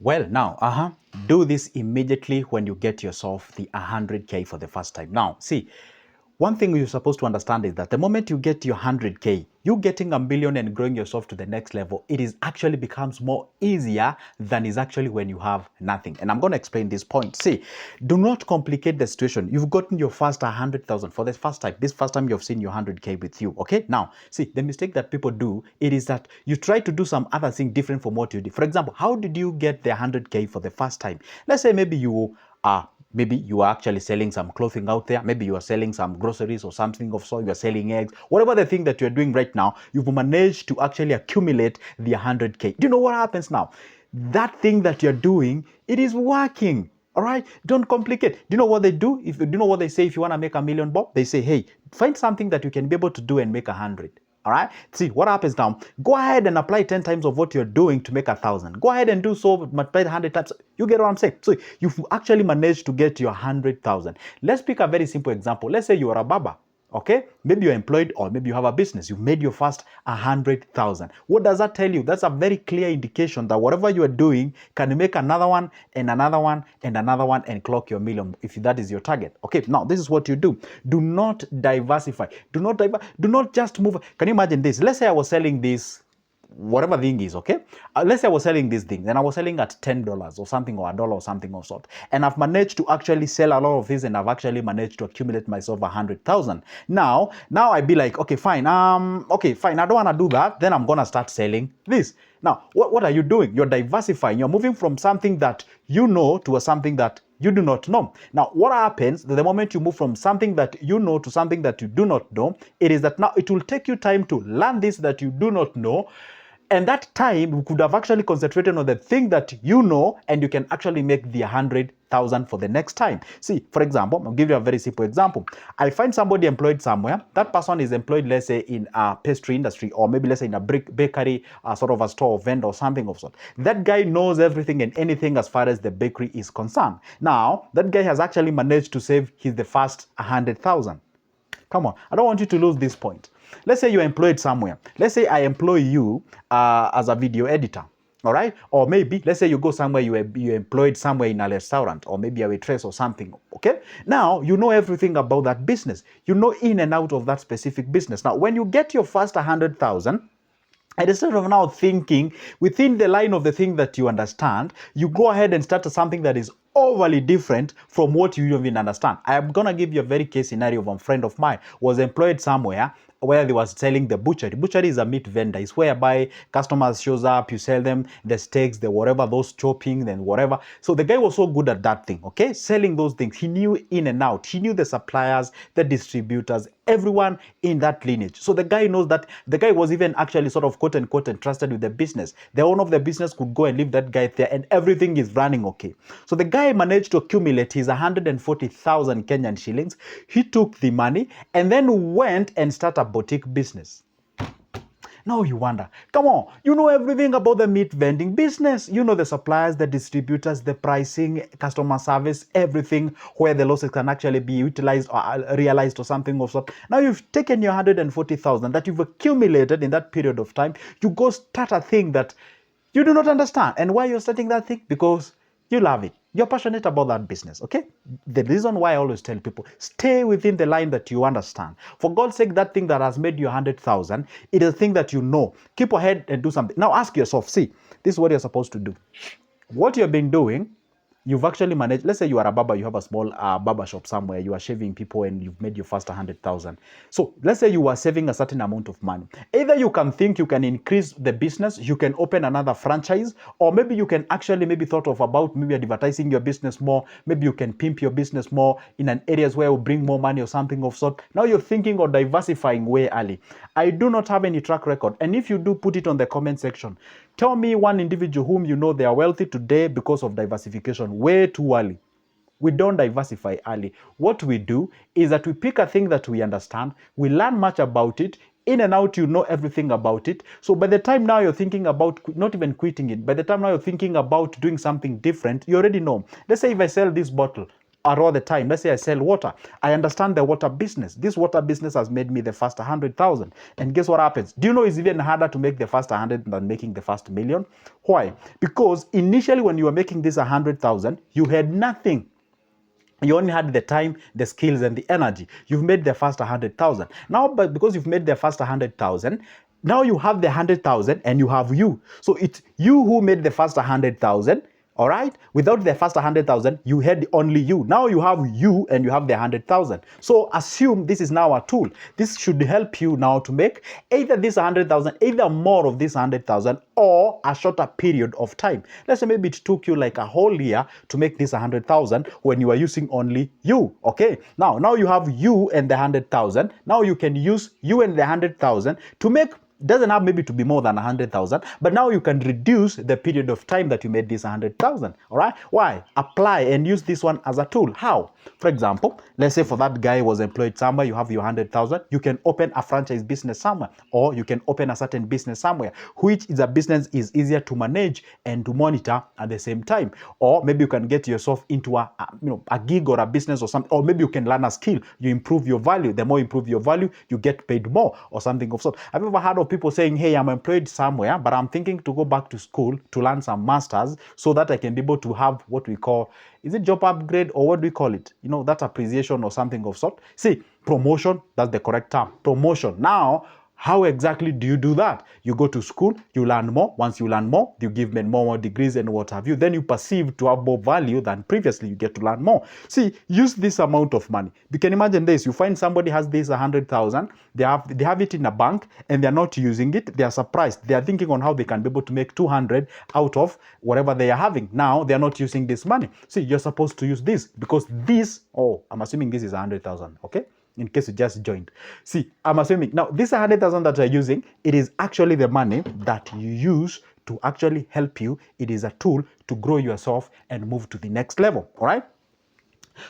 Well, now, do this immediately when you get yourself the 100K for the first time. Now, see, one thing you're supposed to understand is that the moment you get your 100K, you getting a million and growing yourself to the next level, it is actually becomes more easier than is actually when you have nothing. And I'm going to explain this point. See, do not complicate the situation. You've gotten your first 100,000 for the first time. This first time you've seen your 100K with you. Okay. Now, see, the mistake that people do, it is that you try to do some other thing different from what you did. For example, how did you get the 100K for the first time? Let's say maybe you are maybe you are actually selling some clothing out there. Maybe you are selling some groceries or something of sort. You are selling eggs. Whatever the thing that you're doing right now, you've managed to actually accumulate the 100K. Do you know what happens now? That thing that you're doing, it is working. All right, don't complicate. Do you know what they do? Do you know what they say if you want to make a million bob? They say, hey, find something that you can be able to do and make 100. All right. See what happens now. Go ahead and apply 10 times of what you're doing to make 1,000. Go ahead and do so, multiply 100 times. You get what I'm saying? So you've actually managed to get your 100,000. Let's pick a very simple example. Let's say you are a barber. Okay, maybe you're employed or maybe you have a business. You've made your first 100,000. What does that tell you? That's a very clear indication that whatever you are doing, can you make another one and another one and another one and clock your million if that is your target. Okay, now this is what you do. Do not diversify. Do not just move. Can you imagine this? Let's say I was selling this whatever thing is, okay? Let's say I was selling this thing, and I was selling at $10 or something, or $1 or something of sort. And I've managed to actually sell a lot of this, and I've actually managed to accumulate myself 100,000. Now I'd be like, okay, fine. Okay, fine. I don't want to do that. Then I'm gonna start selling this. Now, what are you doing? You're diversifying. You're moving from something that you know to something that you do not know. Now, what happens the moment you move from something that you know to something that you do not know, it is that now it will take you time to learn this that you do not know. And that time you could have actually concentrated on the thing that you know, and you can actually make the 100,000 for the next time. See, for example, I'll give you a very simple example. I find somebody employed somewhere. That person is employed, let's say, in a pastry industry, or maybe let's say in a bakery, sort of a store or vendor or something of sort. That guy knows everything and anything as far as the bakery is concerned. Now, that guy has actually managed to save the first 100,000. Come on, I don't want you to lose this point. Let's say you're employed somewhere. Let's say I employ you as a video editor. All right? Or maybe, let's say you go somewhere, you're employed somewhere in a restaurant, or maybe a waitress or something. Okay? Now, you know everything about that business. You know in and out of that specific business. Now, when you get your first 100,000, and instead of now thinking within the line of the thing that you understand, you go ahead and start something that is overly different from what you even understand. I am going to give you a very case scenario of a friend of mine was employed somewhere where they was selling the butchery. Butchery is a meat vendor. It's whereby customers shows up, you sell them the steaks, the whatever, those chopping, then whatever. So the guy was so good at that thing, okay? Selling those things. He knew in and out. He knew the suppliers, the distributors, everyone in that lineage. So the guy knows that the guy was even actually sort of quote unquote entrusted with the business. The owner of the business could go and leave that guy there and everything is running okay. So the guy managed to accumulate his 140,000 Kenyan shillings. He took the money and then went and started a boutique business. Now you wonder, come on, you know everything about the meat vending business. You know the suppliers, the distributors, the pricing, customer service, everything, where the losses can actually be utilized or realized or something of sort. Now you've taken your 140,000 that you've accumulated in that period of time. You go start a thing that you do not understand. And why you're starting that thing? Because you love it. You're passionate about that business, okay? The reason why I always tell people, stay within the line that you understand. For God's sake, that thing that has made you 100,000, it is a thing that you know. Keep ahead and do something. Now ask yourself, see, this is what you're supposed to do. What you've been doing, you've actually managed. Let's say you are a barber, you have a small barber shop somewhere, you are shaving people and you've made your first 100,000. So let's say you are saving a certain amount of money. Either you can think you can increase the business, you can open another franchise, or maybe you can actually maybe thought of about maybe advertising your business more. Maybe you can pimp your business more in an areas where it will bring more money or something of sort. Now you're thinking of diversifying way early. I do not have any track record. And if you do, put it on the comment section. Tell me one individual whom you know they are wealthy today because of diversification way too early. We don't diversify early. What we do is that we pick a thing that we understand, we learn much about it, in and out you know everything about it. So by the time now you're thinking about not even quitting it, by the time now you're thinking about doing something different, you already know. Let's say if I sell this bottle, all the time. Let's say I sell water. I understand the water business. This water business has made me the first 100,000. And guess what happens? Do you know it's even harder to make the first 100 than making the first million? Why? Because initially when you were making this 100,000, you had nothing. You only had the time, the skills, and the energy. You've made the first 100,000. Now, but because you've made the first 100,000, now you have the 100,000 and you have you. So it's you who made the first 100,000. All right. Without the first 100,000, you had only you. Now you have you and you have the 100,000. So assume this is now a tool. This should help you now to make either this 100,000, either more of this 100,000, or a shorter period of time. Let's say maybe it took you like a whole year to make this 100,000 when you are using only you. Okay. Now you have you and the 100,000. Now you can use you and the 100,000 to make. Doesn't have maybe to be more than 100,000, but now you can reduce the period of time that you made this 100,000. All right. Why? Apply and use this one as a tool. How? For example, let's say for that guy who was employed somewhere, you have your 100,000. You can open a franchise business somewhere, or you can open a certain business somewhere, which is a business is easier to manage and to monitor at the same time. Or maybe you can get yourself into a gig or a business or something, or maybe you can learn a skill. You improve your value. The more you improve your value, you get paid more, or something of sort. Have you ever heard of people saying, hey, I'm employed somewhere, but I'm thinking to go back to school to learn some masters so that I can be able to have what we call, is it job upgrade, or what do we call it? That appreciation or something of sort. See, promotion, that's the correct term. Promotion. Now, how exactly do you do that? You go to school, you learn more. Once you learn more, you give men more degrees and what have you. Then you perceive to have more value than previously. You get to learn more. See, use this amount of money. You can imagine this. You find somebody has this 100,000. They have it in a bank and they're not using it. They are surprised. They are thinking on how they can be able to make 200 out of whatever they are having. Now they're not using this money. See, you're supposed to use this because this. Oh, I'm assuming this is 100,000. Okay. In case you just joined. See, I'm assuming now this 100,000 that you're using, it is actually the money that you use to actually help you. It is a tool to grow yourself and move to the next level. All right.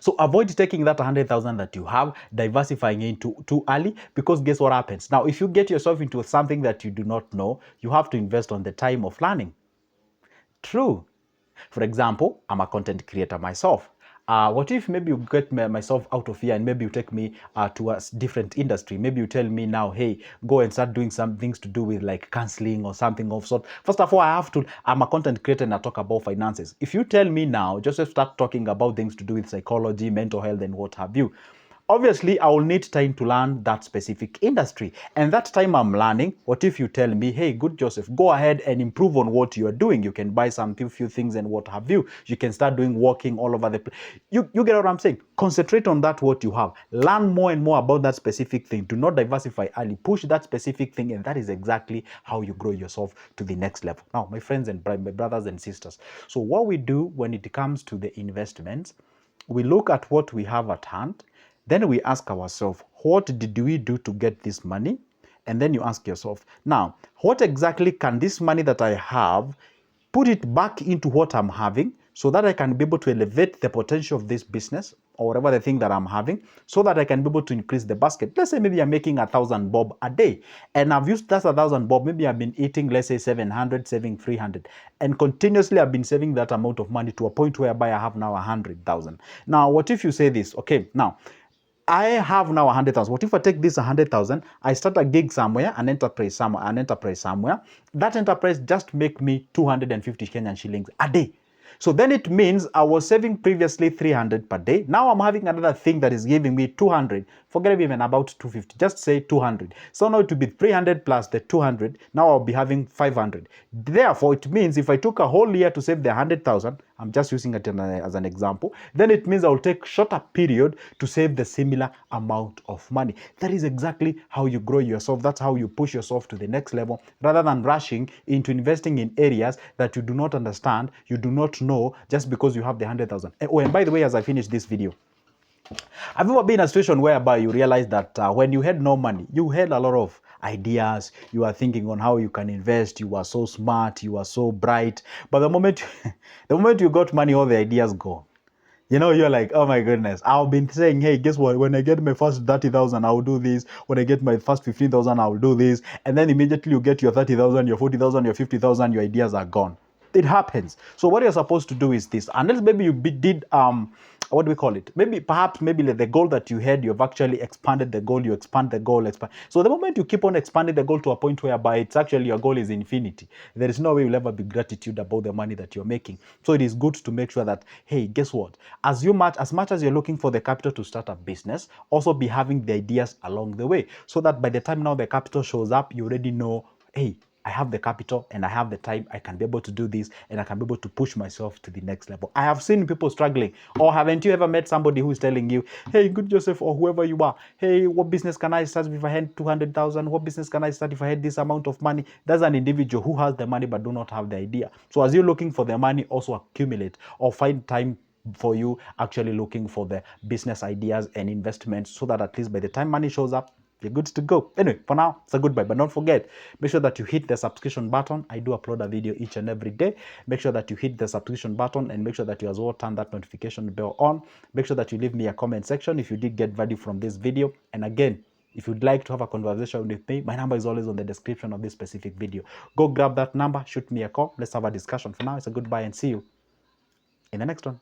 So avoid taking that 100,000 that you have, diversifying into too early, because guess what happens? Now, if you get yourself into something that you do not know, you have to invest on the time of learning. True. For example, I'm a content creator myself. What if maybe you get myself out of here and maybe you take me to a different industry? Maybe you tell me now, hey, go and start doing some things to do with like counseling or something of sort. First of all, I'm a content creator and I talk about finances. If you tell me now, just start talking about things to do with psychology, mental health, and what have you, obviously, I will need time to learn that specific industry. And that time I'm learning, what if you tell me, hey, good Joseph, go ahead and improve on what you're doing. You can buy some few things and what have you. You can start doing walking all over the place. You get what I'm saying? Concentrate on that, what you have. Learn more and more about that specific thing. Do not diversify early. Push that specific thing, and that is exactly how you grow yourself to the next level. Now, my friends and my brothers and sisters, so what we do when it comes to the investments, we look at what we have at hand. Then we ask ourselves, what did we do to get this money? And then you ask yourself, now, what exactly can this money that I have, put it back into what I'm having so that I can be able to elevate the potential of this business or whatever the thing that I'm having, so that I can be able to increase the basket. Let's say maybe I'm making 1,000 bob a day and I've used that 1,000 bob. Maybe I've been eating, let's say 700, saving 300, and continuously I've been saving that amount of money to a point whereby I have now 100,000. Now, what if you say this? Okay, now, I have now 100,000. What if I take this 100,000, I start a gig somewhere, an enterprise somewhere, that enterprise just make me 250 Kenyan shillings a day. So then it means I was saving previously 300 per day. Now I'm having another thing that is giving me 200. Forget even about 250. Just say 200. So now it will be 300 plus the 200. Now I'll be having 500. Therefore, it means if I took a whole year to save the 100,000, I'm just using it as an example, then it means I'll take shorter period to save the similar amount of money. That is exactly how you grow yourself. That's how you push yourself to the next level, rather than rushing into investing in areas that you do not understand, you do not know, just because you have the 100,000. Oh, and by the way, as I finish this video, have you ever been in a situation whereby you realize that when you had no money, you had a lot of ideas, you are thinking on how you can invest, you are so smart, you are so bright, but the moment you got money, all the ideas go. You're like, oh my goodness, I've been saying, hey, guess what? When I get my first 30,000, I'll do this. When I get my first 15,000, I'll do this. And then immediately you get your 30,000, your 40,000, your 50,000, your ideas are gone. It happens. So what you're supposed to do is this, unless maybe you did what do we call it? Maybe the goal that you had, you've actually expanded the goal, you expand the goal, expand. So the moment you keep on expanding the goal to a point whereby it's actually your goal is infinity, there is no way you'll ever be gratitude about the money that you're making. So it is good to make sure that, hey, guess what? As much as you're looking for the capital to start a business, also be having the ideas along the way, so that by the time now the capital shows up, you already know, hey, I have the capital and I have the time, I can be able to do this, and I can be able to push myself to the next level. I have seen people struggling. Or haven't you ever met somebody who's telling you, hey, good Joseph, or whoever you are, hey, what business can I start if I had 200,000? What business can I start if I had this amount of money? That's an individual who has the money but do not have the idea. So as you're looking for the money, also accumulate or find time for you actually looking for the business ideas and investments, so that at least by the time money shows up, you're good to go. Anyway, for now, it's a goodbye. But don't forget, make sure that you hit the subscription button. I do upload a video each and every day. Make sure that you hit the subscription button, and make sure that you as well turn that notification bell on. Make sure that you leave me a comment section if you did get value from this video. And again, if you'd like to have a conversation with me, my number is always on the description of this specific video. Go grab that number, shoot me a call. Let's have a discussion. For now, it's a goodbye, and see you in the next one.